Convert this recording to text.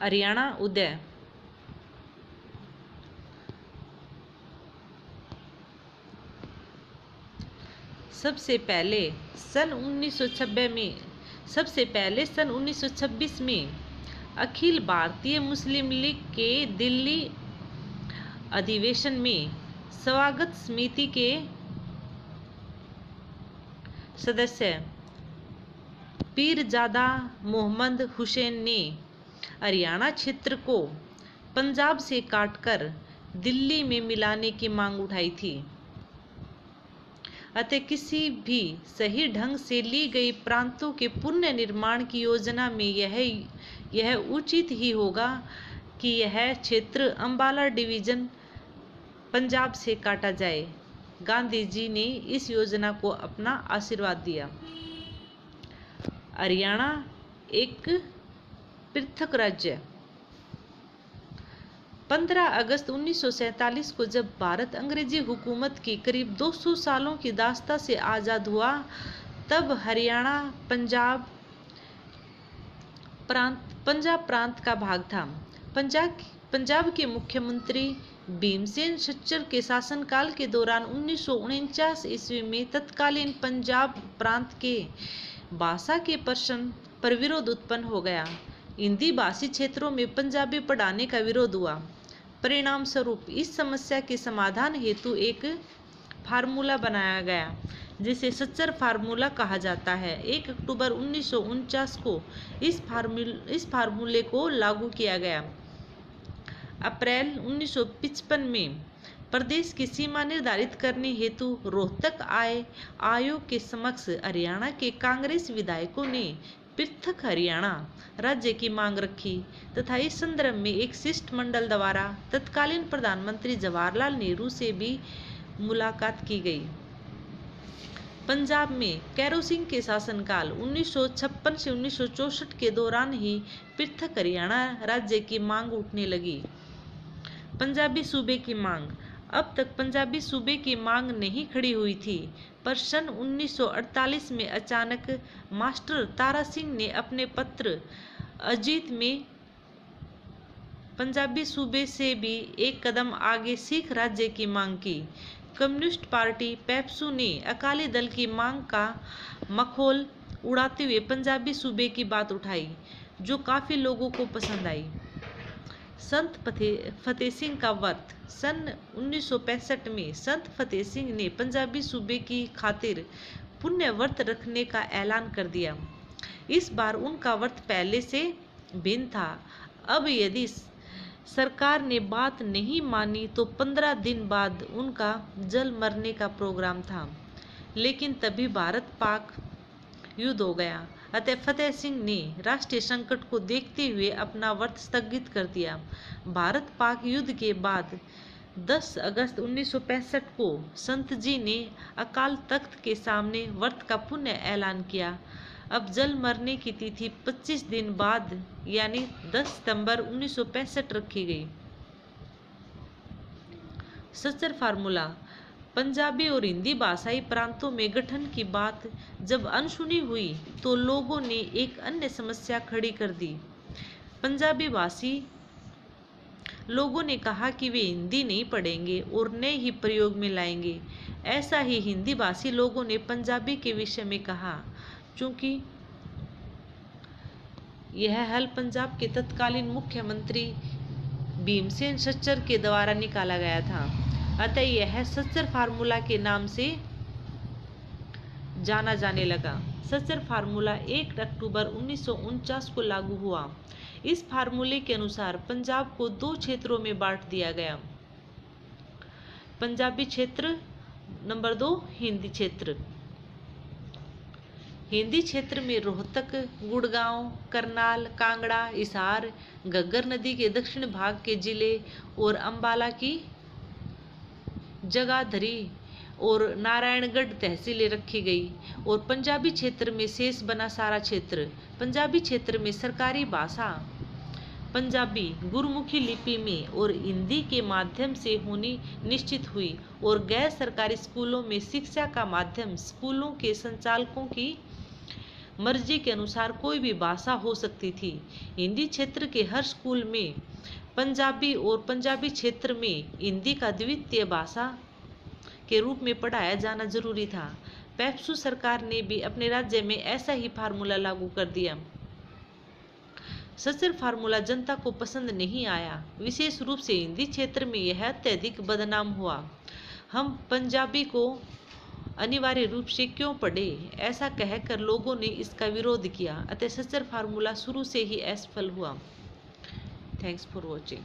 हरियाणा उदय। सबसे पहले सन 1926 में अखिल भारतीय मुस्लिम लीग के दिल्ली अधिवेशन में स्वागत समिति के सदस्य पीरजादा मोहम्मद हुसैन ने हरियाणा क्षेत्र को पंजाब से काटकर दिल्ली में मिलाने की मांग उठाई थी। अतः किसी भी सही ढंग से ली गई प्रांतों के पुनर्निर्माण की योजना में यह उचित ही होगा कि यह क्षेत्र अंबाला डिवीजन पंजाब से काटा जाए। गांधी जी ने इस योजना को अपना आशीर्वाद दिया। हरियाणा एक पृथक राज्य। 15 अगस्त 1947 को जब भारत अंग्रेजी हुकूमत की करीब 200 सालों की दास्ता से आज़ाद हुआ, तब हरियाणा पंजाब प्रांत का भाग था। पंजाब के मुख्यमंत्री भीमसेन सच्चर के शासनकाल के दौरान 1949 ईस्वी में तत्कालीन पंजाब प्रांत के भाषा के प्रश्न पर विरोध उत्पन्न हो गया। हिंदी भाषी क्षेत्रों में पंजाबी पढ़ाने का विरोध हुआ। परिणाम स्वरूप इस समस्या के समाधान हेतु एक फार्मूला बनाया गया, जिसे सच्चर फार्मूला कहा जाता है। 1 अक्टूबर 1949 को इस फार्मूले को लागू किया गया। अप्रैल 1955 में प्रदेश की सीमा निर्धारित करने हेतु रोहतक आयोग के समक्ष हरियाणा के कांग्रेस विधायकों ने पृथक हरियाणा राज्य की मांग रखी तथा इस संदर्भ में एक शिष्टमंडल द्वारा तत्कालीन प्रधानमंत्री जवाहरलाल नेहरू से भी मुलाकात की गई। पंजाब में कैरो सिंह के शासनकाल 1956 से 1964 के दौरान ही पृथक हरियाणा राज्य की मांग उठने लगी। पंजाबी सूबे की मांग। अब तक पंजाबी सूबे की मांग नहीं खड़ी हुई थी, पर सन 1948 में अचानक मास्टर तारा सिंह ने अपने पत्र अजीत में पंजाबी सूबे से भी एक कदम आगे सिख राज्य की मांग की। कम्युनिस्ट पार्टी पेप्सू ने अकाली दल की मांग का मखौल उड़ाते हुए पंजाबी सूबे की बात उठाई, जो काफी लोगों को पसंद आई। संत फतेह सिंह का व्रत। सन 1965 में संत फतेह सिंह ने पंजाबी सूबे की खातिर पुण्य व्रत रखने का ऐलान कर दिया। इस बार उनका व्रत पहले से भिन्न था। अब यदि सरकार ने बात नहीं मानी तो 15 दिन बाद उनका जल मरने का प्रोग्राम था, लेकिन तभी भारत पाक युद्ध हो गया। अतः फतेह सिंह ने राष्ट्रीय संकट को देखते हुए अपना व्रत स्थगित कर दिया। भारत पाक युद्ध के बाद 10 अगस्त 1965 को संत जी ने अकाल तख्त के सामने व्रत का पुण्य ऐलान किया। अब जल मरने की तिथि 25 दिन बाद यानी 10 सितंबर 1965 रखी गई। सच्चर फार्मूला। पंजाबी और हिंदी भाषाई प्रांतों में गठन की बात जब अनसुनी हुई तो लोगों ने एक अन्य समस्या खड़ी कर दी। पंजाबी भाषी लोगों ने कहा कि वे हिंदी नहीं पढ़ेंगे और न ही प्रयोग में लाएंगे। ऐसा ही हिंदी भाषी लोगों ने पंजाबी के विषय में कहा, चूंकि यह हल पंजाब के तत्कालीन मुख्यमंत्री भीमसेन सच्चर के द्वारा निकाला गया था। अतः यह सच्चर फार्मूला के नाम से जाना जाने लगा। सच्चर फार्मूला 1 अक्टूबर 1949 को लागू हुआ। इस फार्मूले के अनुसार पंजाब को 2 क्षेत्रों में बांट दिया गया। पंजाबी क्षेत्र, नंबर 2 हिंदी क्षेत्र। हिंदी क्षेत्र में रोहतक, गुड़गांव, करनाल, कांगड़ा, हिसार, घग्गर नदी के दक्षिण भाग के जिले और अंबाला की जगाधरी और नारायणगढ़ तहसीलें रखी गई और पंजाबी क्षेत्र में शेष बना सारा क्षेत्र। पंजाबी क्षेत्र में सरकारी भाषा पंजाबी गुरुमुखी लिपि में और हिंदी के माध्यम से होनी निश्चित हुई और गैर सरकारी स्कूलों में शिक्षा का माध्यम स्कूलों के संचालकों की मर्जी के अनुसार कोई भी भाषा हो सकती थी। हिंदी क्षेत्र के हर स्कूल में पंजाबी और पंजाबी क्षेत्र में हिंदी का द्वितीय भाषा के रूप में पढ़ाया जाना जरूरी था। पेप्सू सरकार ने भी अपने राज्य में ऐसा ही फार्मूला लागू कर दिया। सचर फार्मूला जनता को पसंद नहीं आया, विशेष रूप से हिंदी क्षेत्र में यह अत्यधिक बदनाम हुआ। हम पंजाबी को अनिवार्य रूप से क्यों पढ़े, ऐसा कहकर लोगों ने इसका विरोध किया। अतः सचर फार्मूला शुरू से ही असफल हुआ। Thanks for watching.